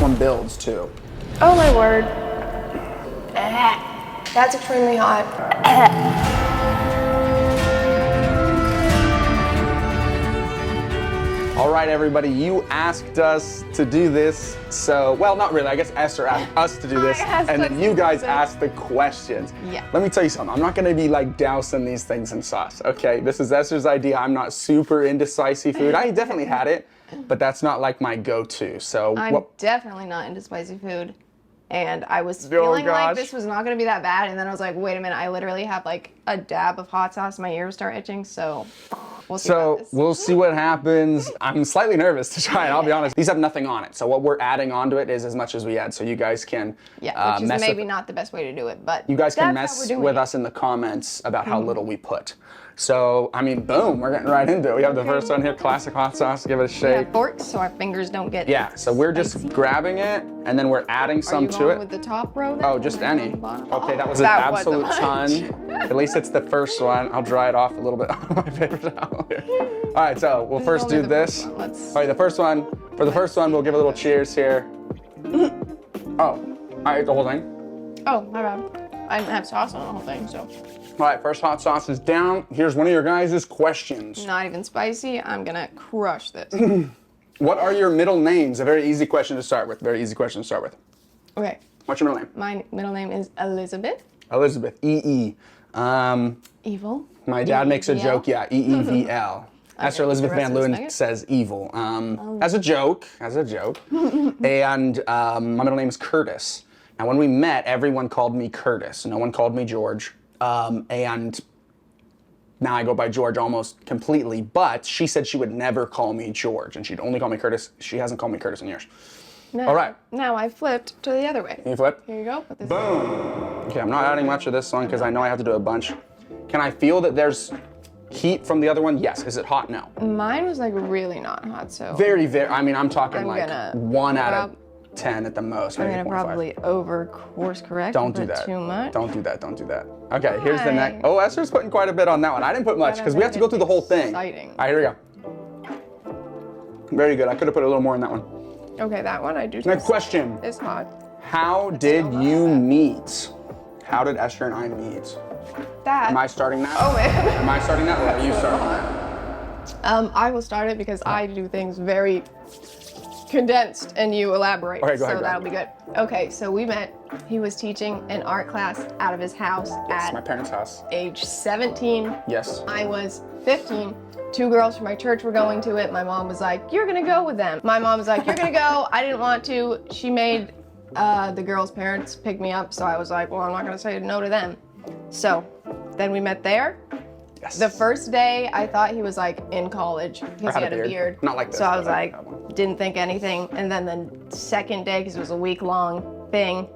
one builds too. Oh my word. That's extremely hot. All right, everybody, you asked us to do this, so, well, not really. I guess Esther asked us to do this, and then you guys asked the questions. Yeah. Let me tell you something. I'm not going to be like dousing these things in sauce, okay? This is Esther's idea. I'm not super into spicy food. I definitely had it, but that's not like my go-to. So I'm definitely not into spicy food. And I was feeling like this was not going to be that bad, and then I was like, wait a minute, I literally have like a dab of hot sauce, my ears start itching, so we'll see about this. We'll see what happens. I'm slightly nervous to try it, I'll be honest. These have nothing on it, so what we're adding onto it is as much as we add, so you guys can which is maybe not the best way to do it, but you guys can mess with us in the comments about how little we put. So, I mean, boom, we're getting right into it. We have the first one here, classic hot sauce. Give it a shake. We have forks so our fingers don't get so we're just grabbing it, and then we're adding some to it. With the top row then? Oh, just any. Okay, that was an absolute ton. At least it's the first one. I'll dry it off a little bit on my paper towel here. All right, so we'll first do this. All right, the first one. For the first one, we'll give a little cheers here. Oh, I ate the whole thing. Oh, my bad. I didn't have sauce on the whole thing, so. All right, first hot sauce is down. Here's one of your guys' questions. Not even spicy. I'm gonna crush this. What are your middle names? A very easy question to start with. Very easy question to start with. Okay. What's your middle name? My middle name is Elizabeth. Elizabeth. E-E. Evil. My dad makes a joke, yeah, E-E-V-L. Esther Elizabeth Van Leeuwen says evil. As a joke. And my middle name is Curtis. And when we met, everyone called me Curtis. No one called me George. And now I go by George almost completely, but she said she would never call me George, and she'd only call me Curtis. She hasn't called me Curtis in years. No, all right. Now I flipped to the other way. Can you flip? Here you go. Put this Boom. Okay, I'm not adding much of this one because I know I have to do a bunch. Can I feel that there's heat from the other one? Yes. Is it hot? No. Mine was like really not hot, so. Very, I mean, I'm talking like 1 out of 10 at the most. I'm gonna probably over course correct. Don't do that. Too much. Don't do that. Don't do that. Okay, here's the next. Oh, Esther's putting quite a bit on that one. I didn't put much because we have to go through the whole thing. Exciting. All right, here we go. Very good. I could have put a little more in that one. Okay, that one I do. Next question. It's hot. How did you meet? How did Esther and I meet? That. Am I starting that? Oh wait. Am I starting that or are you starting that? I will start it because I do things very condensed and you elaborate. Okay, go ahead. So that'll be good. Okay, so we met. He was teaching an art class out of his house at my parents' house. Age 17. Yes. I was 15. 2 girls from my church were going to it. My mom was like, you're gonna go with them. My mom was like, you're gonna go. I didn't want to. She made the girls' parents pick me up, so I was like, well, I'm not gonna say no to them. So then we met there. Yes. The first day, I thought he was like in college because he had a beard. Not like this. So I was like, didn't think anything. And then the second day, because it was a week-long thing,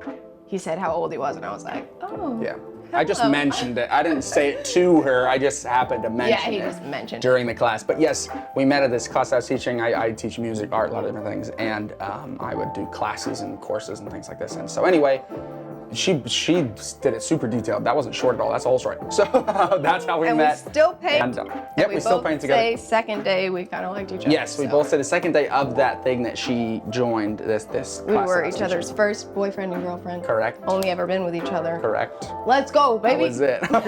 he said how old he was, and I was like, oh. Yeah. I just mentioned it. I didn't say it to her. I just happened to mention it. Yeah, he just mentioned it. During the class. But yes, we met at this class I was teaching. I teach music, art, a lot of different things. And I would do classes and courses and things like this. And so anyway, she did it super detailed. That wasn't short at all. That's the whole story. So that's how we met. And we still paid. Yep, we still paid together. Say second day we kind of liked each other. Yes, we both said the second day of that thing that she joined this class. We were each other's first boyfriend and girlfriend. Correct. Only ever been with each other. Correct. Let's go, baby. That was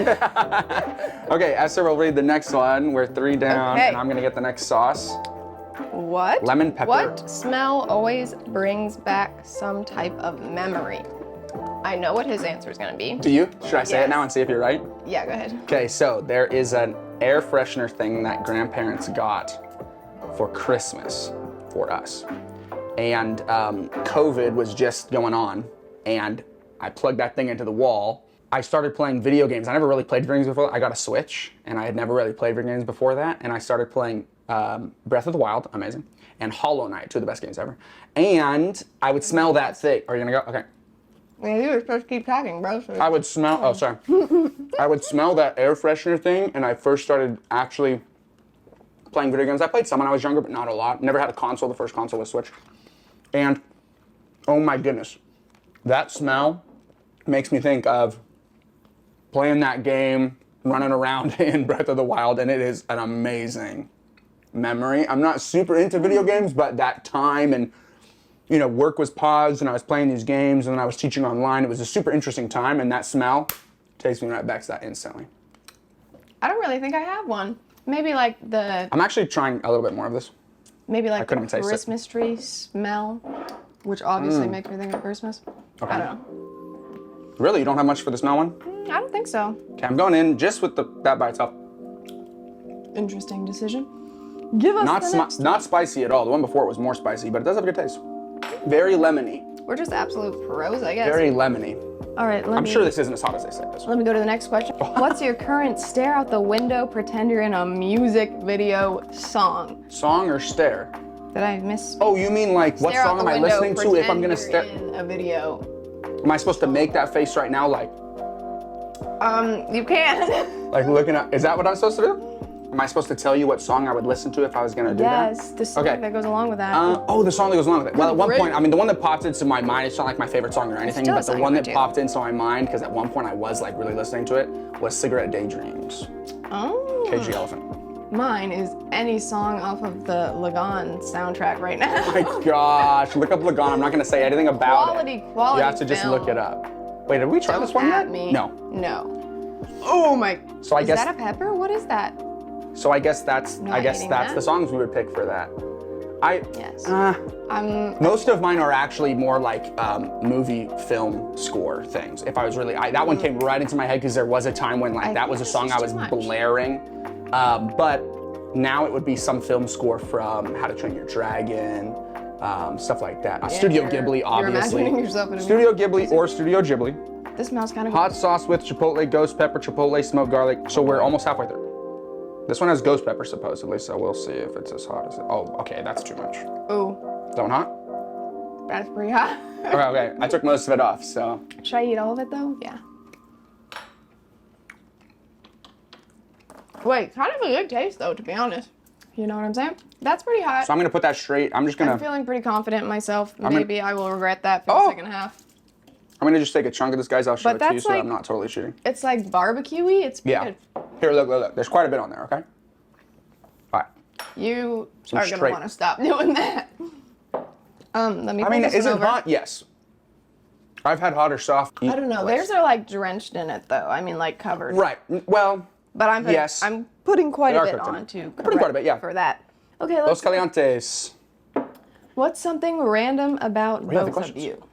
it. Okay, Esther will read the next one. We're 3 down, and I'm gonna get the next sauce. What? Lemon pepper. What smell always brings back some type of memory? I know what his answer is going to be. Do you? Should I say it now and see if you're right? Yeah, go ahead. Okay, so there is an air freshener thing that grandparents got for Christmas for us. And COVID was just going on, and I plugged that thing into the wall. I started playing video games. I never really played video games before. I got a Switch, and I had never really played video games before that, and I started playing Breath of the Wild, amazing, and Hollow Knight, 2 of the best games ever. And I would smell that thing. Are you gonna go? Okay. Yeah, you were supposed to keep talking, bro. So I would smell, oh, sorry. I would smell that air freshener thing, and I first started actually playing video games. I played some when I was younger, but not a lot. Never had a console. The first console was Switch. And, oh my goodness, that smell makes me think of playing that game, running around in Breath of the Wild, and it is an amazing memory. I'm not super into video games, but that time and work was paused and I was playing these games and then I was teaching online. It was a super interesting time, and that smell takes me right back to that instantly. I don't really think I have one. Maybe like I'm actually trying a little bit more of this. Maybe like couldn't the taste it. Christmas tree smell, which obviously makes me think of Christmas. Okay. I don't know. Really? You don't have much for the smell one? I don't think so. Okay, I'm going in just with that by itself. Interesting decision. Give us the next Not spicy at all. The one before it was more spicy, but it does have a good taste. Very lemony. We're just absolute pros, I guess. Very lemony. All right, I'm sure this isn't as hot as they say this. Let me go to the next question. What's your current stare out the window, pretend you're in a music video song? Song or stare? Did I miss? Oh, you mean like what Stare out song the am I window, listening to if I'm gonna pretend stare? you're in a video. Am I supposed to make that face right now, like You can. like looking at? Is that what I'm supposed to do? Am I supposed to tell you what song I would listen to if I was gonna do that? Yes, the song that goes along with that. Oh, the song that goes along with it. Well, at one Great. point, I mean, the one that popped into my mind, it's not like my favorite song or anything, still a but the song one or that two. popped into my mind, because at one point I was like really listening to it, was Cigarette Daydreams, Oh. KG Elephant. Mine is any song off of the Lagan soundtrack right now. My gosh, look up Lagan. I'm not gonna say anything about Quality it. You have to just film. look it up. Wait, did we try this one At yet? me. No. No. Oh my. So I is guess that a pepper? What is that? So I guess that's Not eating that? the songs we would pick for that. Yes. Uh, most of mine are actually more like movie film score things. If I was really, that one came right into my head because there was a time when like that was a think song this I is was too much. blaring. But now it would be some film score from How to Train Your Dragon, stuff like that. Studio Ghibli, obviously. You're imagining yourself in a Studio Ghibli or Studio Ghibli. This smells kind of Hot sauce with chipotle, ghost pepper, chipotle, smoked garlic. So we're almost halfway through. This one has ghost pepper supposedly, so we'll see if it's as hot as it. Oh, okay, that's too much. Ooh, Is that one hot? that's pretty hot. Okay, I took most of it off, so. Should I eat all of it though? Yeah. Wait, kind of a good taste though, to be honest. You know what I'm saying? That's pretty hot. So I'm gonna put that straight. I'm feeling pretty confident in myself. Maybe I will regret that for Oh. the second half. I'm gonna just take a chunk of this, guys. I'll show But it to you that's so that like- I'm not totally cheating. It's like barbecue-y. It's pretty Yeah. good. Here, look. There's quite a bit on there, okay? All right. You Some are gonna straight. want to stop doing that. Let me. I mean, this is one it over. hot? Yes. I've had hot or soft. I don't know. Theirs are like drenched in it though. I mean, like covered. Right. Well, But I'm putting, Yes. I'm putting quite They a are bit cooked in on it. to Putting quite a bit, yeah. for that. Okay, Los let's. Calientes. What's something random about have the both of questions. you?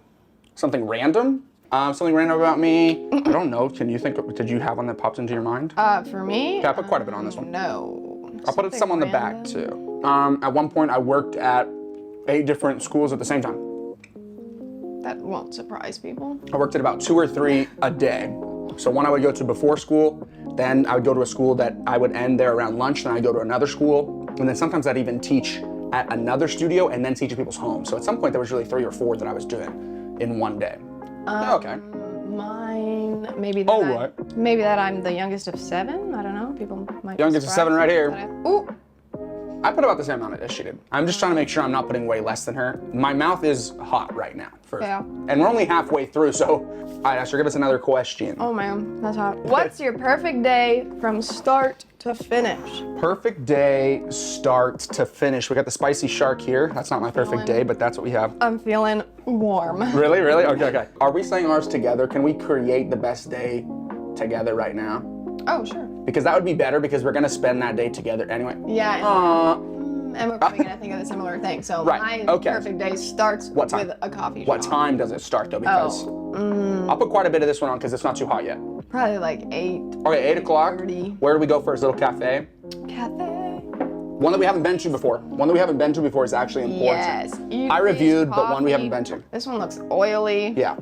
Something random? Something random about me? I don't know. Can you think? Did you have one that popped into your mind? For me. Okay, I put quite a bit on this one. No. I'll put some on the back too. At one point, I worked at 8 different schools at the same time. That won't surprise people. I worked at about 2 or 3 a day. So one I would go to before school, then I would go to a school that I would end there around lunch, then I'd go to another school, and then sometimes I'd even teach at another studio and then teach at people's homes. So at some point there was really 3 or 4 that I was doing in one day. Okay. Mine, maybe that. Oh, right. Maybe that I'm the youngest of 7. I don't know. People might. be Youngest of 7 right here. surprised. Ooh. I put about the same amount as she did. I'm just trying to make sure I'm not putting way less than her. My mouth is hot right now. Yeah. And we're only halfway through, so all right, Esther, give us another question. Oh man, that's hot. What's your perfect day from start to finish? Perfect day, start to finish. We got the spicy shark here. That's not my perfect day, but that's what we have. I'm feeling warm. Really? Okay. Are we saying ours together? Can we create the best day together right now? Oh, sure. Because that would be better because we're gonna spend that day together anyway. Yeah. And we're probably gonna think of a similar thing. So Right, my okay. perfect day starts What time? with a coffee shop. What time does it start though? Because I'll put quite a bit of this one on because it's not too hot yet. Probably like 8. Okay, 8 o'clock. 8:30. Where do we go first? Little cafe. Cafe. One that we haven't been to before. One that we haven't been to before is actually important. Yes. I reviewed, but one we coffee. haven't been to. This one looks oily. Yeah.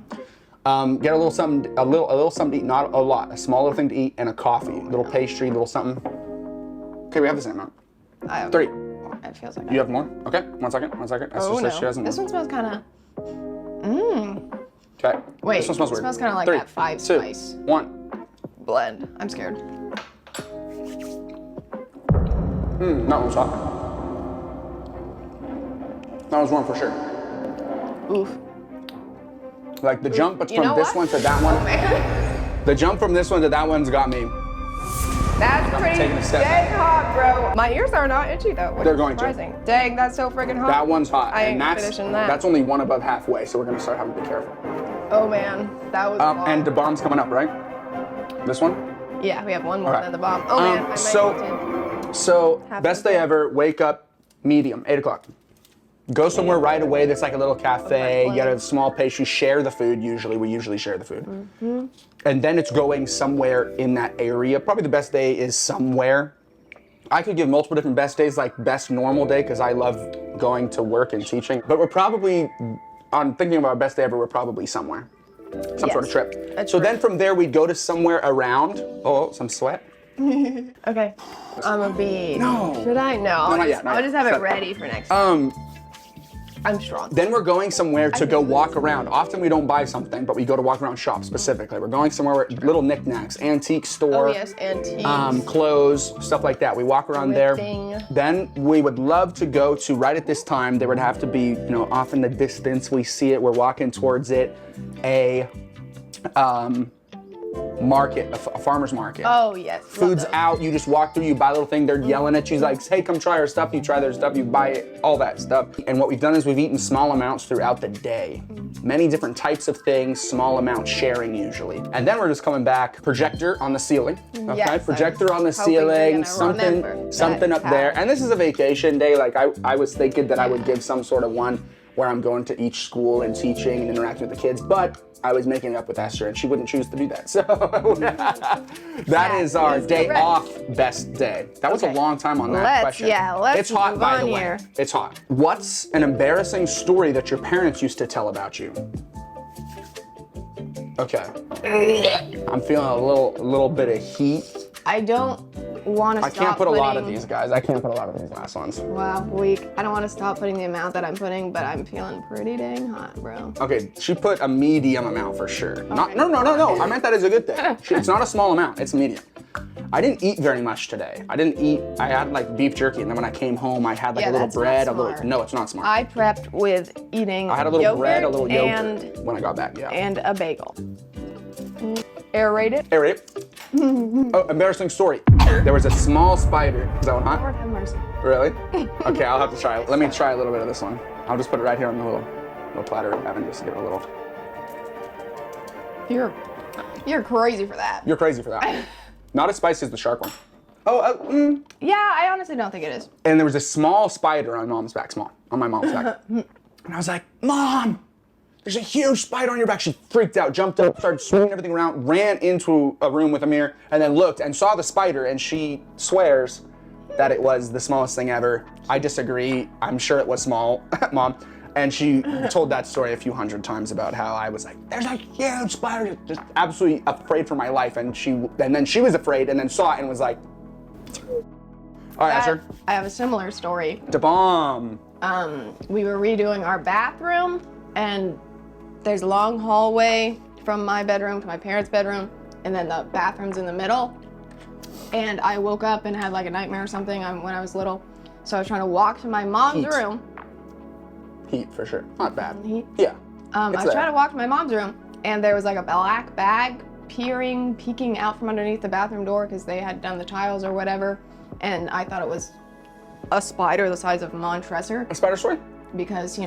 Get a little something, a little something to eat, not a lot. A small little thing to eat and a coffee, little pastry, little something. Okay, we have the same amount. I have, 3. It feels like You have more? Okay, one second. Esther Oh no. says she hasn't This one smells kind of. Okay. Wait. This one smells it weird. smells kind of like 3, that 5 2, spice 1. blend. I'm scared. That one's hot. That one's warm for sure. Oof. Like the jump You from know this what? one to that one. Oh man. The jump from this one to that one's got me. That's pretty taking a step dang hot, bro. My ears are not itchy though, which They're is going to. surprising. Dang, that's so freaking hot. That one's hot. I and ain't finishing that. That's only one above halfway, so we're gonna start having to be careful. Oh man, that was long. And the bomb's coming up, right? This one? Yeah, we have one more Okay. than the bomb. Oh man, I might So, Have best some day food. ever, wake up, medium, 8 o'clock. Go somewhere right away that's like a little cafe, Okay. get a small pastry, share the food usually. We usually share the food. Mm-hmm. And then it's going somewhere in that area. Probably the best day is somewhere. I could give multiple different best days, like best normal day, because I love going to work and teaching. But we're probably, on thinking about best day ever, we're probably somewhere. Some sort of trip. A So trip. then from there, we'd go to somewhere around. Oh, some sweat. Okay. I'm a bee. No. Should I? No. No, not yet, not I'll yet. just have it Set- ready for next time. I'm strong. Then we're going somewhere to go walk around. Often we don't buy something, but we go to walk around shop specifically. We're going somewhere where little knickknacks, antique store, Oh yes, antiques. clothes, stuff like that. We walk around there. Thrifting. Then we would love to go to, right at this time, there would have to be, off in the distance, we see it, we're walking towards it, a market, a farmer's market. Oh yes. love Food's those. out, you just walk through, you buy a little thing, they're yelling at you, like, hey, come try our stuff, you try their stuff, you buy it, all that stuff. And what we've done is we've eaten small amounts throughout the day. Many different types of things, small amount sharing usually. And then we're just coming back, projector on the ceiling, okay? Yes, Projector on the hoping you're ceiling, gonna something remember up that there. time. And this is a vacation day, like I was thinking that I would give some sort of one where I'm going to each school and teaching and interacting with the kids, but I was making it up with Esther and she wouldn't choose to do that. So that is our is day correct. off best day. That was a Okay. long time on that Let's- question. yeah, let's It's hot, move by on the way. here. It's hot. What's an embarrassing story that your parents used to tell about you? Okay. I'm feeling a little bit of heat. I don't want to I stop can't put a lot of putting- these, guys. I can't put a lot of these last ones. Wow, weak. I don't want to stop putting the amount that I'm putting, but I'm feeling pretty dang hot, bro. Okay, she put a medium amount for sure. No. I meant that as a good thing. It's not a small amount, it's medium. I didn't eat very much today. I had like beef jerky, and then when I came home, I had like Yeah, a little that's not bread, smart. No, it's not smart. I prepped with eating I had a little yogurt bread, a little yogurt and, when I got back, yeah. and a bagel. Aerated. Aerate. Oh, embarrassing story. There was a small spider. Is that one hot? Lord have mercy. Really? Okay, I'll have to try it. Let me try a little bit of this one. I'll just put it right here on the little platter we have and just give it a little. You're crazy for that. You're crazy for that. Not as spicy as the shark one. Yeah, I honestly don't think it is. And there was a small spider on my mom's back. And I was like, Mom, there's a huge spider on your back. She freaked out, jumped up, started swinging everything around, ran into a room with a mirror, and then looked and saw the spider, and she swears that it was the smallest thing ever. I disagree. I'm sure it was small, Mom. And she told that story a few hundred times about how I was like, there's a huge spider, just absolutely afraid for my life. And then she was afraid and then saw it and was like, all right, Esther. I have a similar story. Da bomb. We were redoing our bathroom, and there's a long hallway from my bedroom to my parents' bedroom, and then the bathroom's in the middle. And I woke up and had like a nightmare or something when I was little. So I was trying to walk to my mom's Heat. room. Heat for sure. Not bad. Heat. Yeah. I was there. trying to walk to my mom's room, and there was like a black bag peeking out from underneath the bathroom door because they had done the tiles or whatever. And I thought it was a spider the size of Montresor A spider story? because,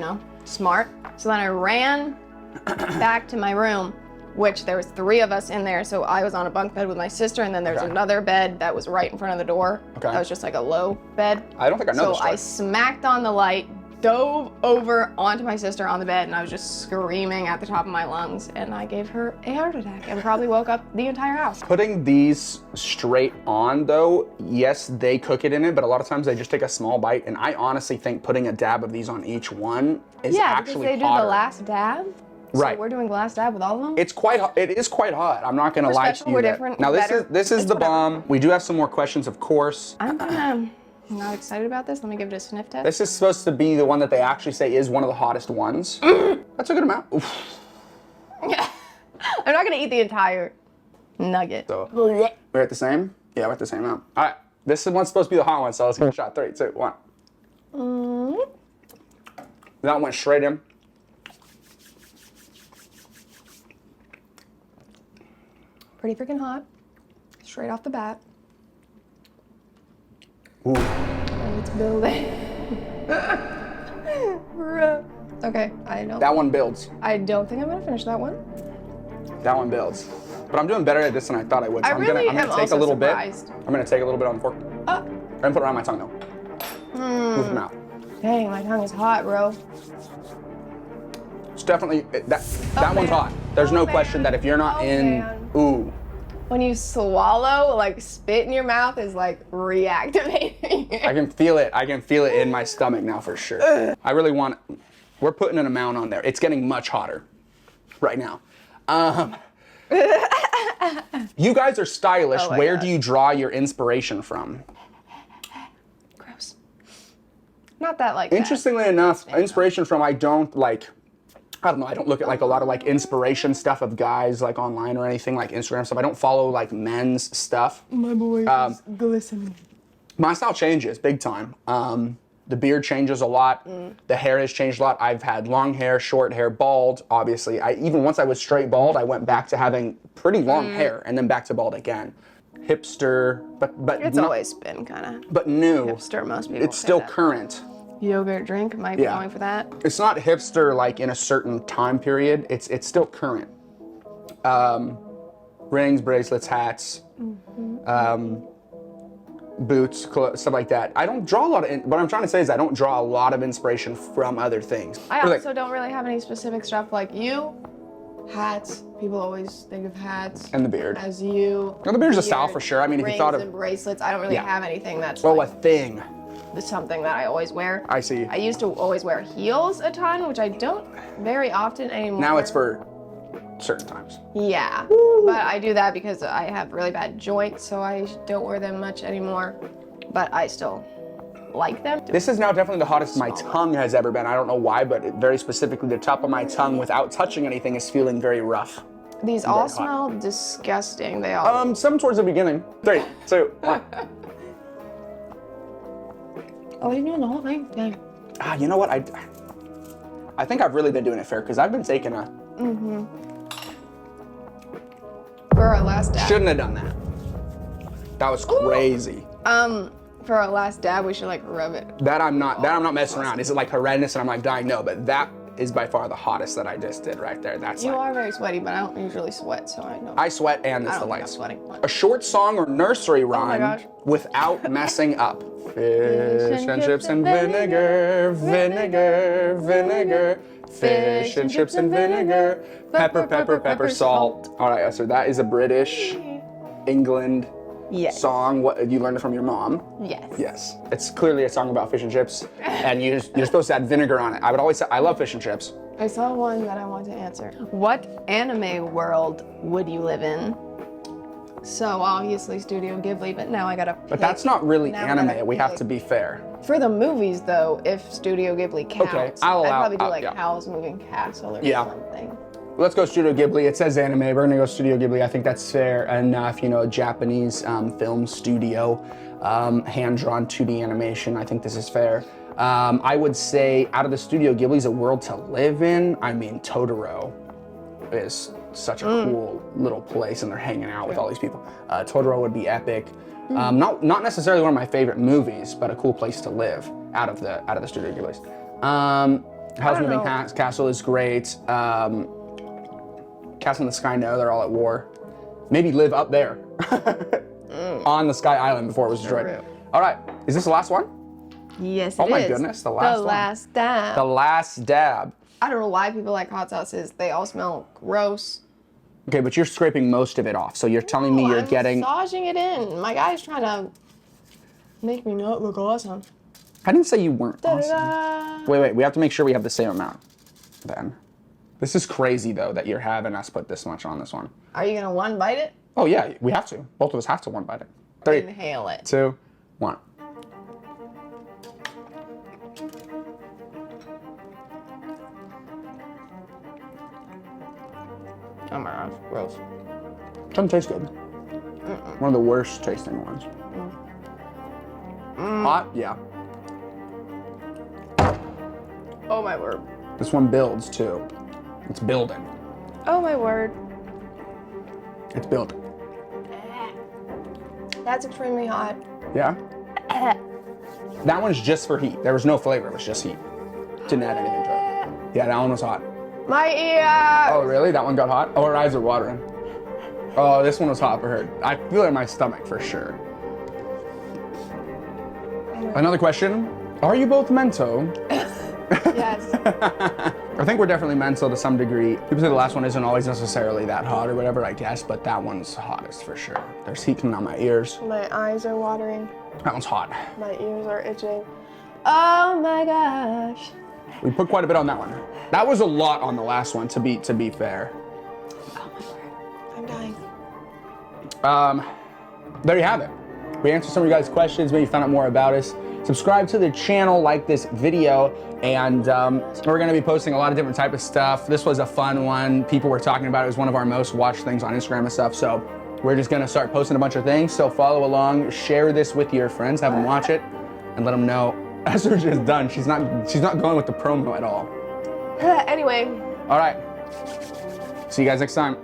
smart. So then I ran back to my room, which there was 3 of us in there. So I was on a bunk bed with my sister, and then there's Okay. another bed that was right in front of the door. Okay. That was just like a low bed. I don't think I know So this I story. smacked on the light, dove over onto my sister on the bed, and I was just screaming at the top of my lungs, and I gave her a heart attack and probably woke up the entire house. Putting these straight on though, yes, they cook it in it, but a lot of times they just take a small bite, and I honestly think putting a dab of these on each one is Yeah, because actually they do hotter. the last dab. Right. So we're doing the last dab with all of them? It is quite hot. I'm not gonna We're lie special, to you. we're that- different, Now we're this better. is It's the whatever. bomb. We do have some more questions, of course. I'm not excited about this. Let me give it a sniff test. This is supposed to be the one that they actually say is one of the hottest ones. That's a good amount. Oof. I'm not gonna eat the entire nugget. So we're at the same? Yeah, we're at the same amount. All right, this one's supposed to be the hot one, so let's give it a shot. 3, 2, 1. That went straight in. Pretty freaking hot. Straight off the bat. building. Okay, That one builds. I don't think I'm gonna finish that one. That one builds. But I'm doing better at this than I thought I would. So I really I'm gonna am take a also little surprised. bit. I'm gonna take a little bit on the fork. I'm gonna put it around my tongue though. Move them out. Dang, my tongue is hot, bro. It's definitely that one's hot. There's no question that if you're not ooh. When you swallow, like spit in your mouth is like reactivating. I can feel it. I can feel it in my stomach now for sure. I really want. We're putting an amount on there. It's getting much hotter right now. You guys are stylish. Oh my Where gosh. do you draw your inspiration from? Gross. Not that like Interestingly enough, inspiration from I don't know, I don't look at like a lot of like inspiration stuff of guys like online or anything like Instagram stuff. I don't follow like men's stuff. My boy is glistening. My style changes big time. The beard changes a lot. The hair has changed a lot. I've had long hair, short hair, bald, obviously. Even once I was straight bald, I went back to having pretty long hair and then back to bald again. Hipster, but It's not, always been kind of but new. hipster. Most people. It's say still that. current. Yogurt drink might be going for that. It's not hipster like in a certain time period. It's still current. Rings, bracelets, hats, boots, clothes, stuff like that. I don't draw a lot of. What I'm trying to say is I don't draw a lot of inspiration from other things. I also don't really have any specific stuff like you. Hats. People always think of hats. And the beard. As you. Well, the beard's a style for sure. I mean, if you thought of and bracelets, I don't really have anything that's a like thing. something that I always wear. I see. I used to always wear heels a ton, which I don't very often anymore. Now it's for certain times. Yeah, but I do that because I have really bad joints, so I don't wear them much anymore. But I still like them. This is now definitely the hottest my tongue has ever been. I don't know why, but very specifically the top of my tongue without touching anything is feeling very rough. These all smell disgusting. They all. Some towards the beginning. 3, 2, 1. Oh, you're doing the whole thing? Dang. You know what? I think I've really been doing it fair because I've been taking a. For our last dab. Shouldn't have done that. That was crazy. For our last dab, we should like rub it. That I'm not messing around. Is it like horrendous and I'm like dying? No, but that is by far the hottest that I just did right there. That's You like, are very sweaty, but I don't usually sweat, so I know. I sweat and it's I the don't think I'm lights. sweating. A short song or nursery my rhyme gosh. without messing up. Fish and chips and vinegar, vinegar, vinegar. Fish and chips and vinegar, pepper, pepper, pepper, salt. All right, so that is a British England Yes. song. What you learned it from your mom? Yes. Yes. It's clearly a song about fish and chips, and you're supposed to add vinegar on it. I would always say I love fish and chips. I saw one that I want to answer. What anime world would you live in? So obviously Studio Ghibli, but now I gotta pick. But that's not really Now I anime. gotta We have pick. to be fair. For the movies though, if Studio Ghibli counts, Okay, I'll I'd allow- probably do like yeah. Howl's Moving Castle or Yeah. something. Let's go Studio Ghibli. It says anime. We're gonna go Studio Ghibli. I think that's fair enough. You know, Japanese film studio, hand-drawn 2D animation. I think this is fair. I would say out of the Studio Ghibli's a world to live in. I mean, Totoro is such a cool little place, and they're hanging out with all these people. Totoro would be epic. Not necessarily one of my favorite movies, but a cool place to live out of the Studio Ghibli's. Howl's Moving Castle is great. Castle in the Sky, no, they're all at war. Maybe live up there on the Sky Island before it was destroyed. True. All right, is this the last one? Yes, Oh my goodness, the last one. last dab. The last dab. I don't know why people like hot sauces. They all smell gross. Okay, but you're scraping most of it off, so you're telling me you're I'm getting. massaging it in. My guy's trying to make me not look awesome. I didn't say you weren't awesome. Da-da-da. Wait, we have to make sure we have the same amount then. This is crazy though that you're having us put this much on this one. Are you gonna one bite it? Oh yeah, we have to. Both of us have to one bite it. 3, Inhale it. 2, 1. Oh my gosh, gross. Doesn't taste good. One of the worst tasting ones. Hot? Yeah. Oh my word. This one builds too. It's building. Oh my word. It's building. That's extremely hot. Yeah? That one's just for heat. There was no flavor, it was just heat. Didn't add anything to it. Yeah, that one was hot. My ear. Oh, really? That one got hot? Oh, her eyes are watering. Oh, this one was hot for her. I feel it in my stomach for sure. Another question. Are you both mento? Yes. I think we're definitely mento to some degree. People say the last one isn't always necessarily that hot or whatever, I guess, but that one's hottest for sure. There's heat coming out my ears. My eyes are watering. That one's hot. My ears are itching. Oh my gosh. We put quite a bit on that one. That was a lot on the last one, to be fair. Oh my word. I'm dying. There you have it. We answered some of you guys' questions, maybe found out more about us. Subscribe to the channel, like this video, and we're gonna be posting a lot of different type of stuff. This was a fun one. People were talking about it. It was one of our most watched things on Instagram and stuff, so we're just gonna start posting a bunch of things. So follow along, share this with your friends, have them watch it, and let them know. Esther's just done. She's not going with the promo at all. Anyway. All right. See you guys next time.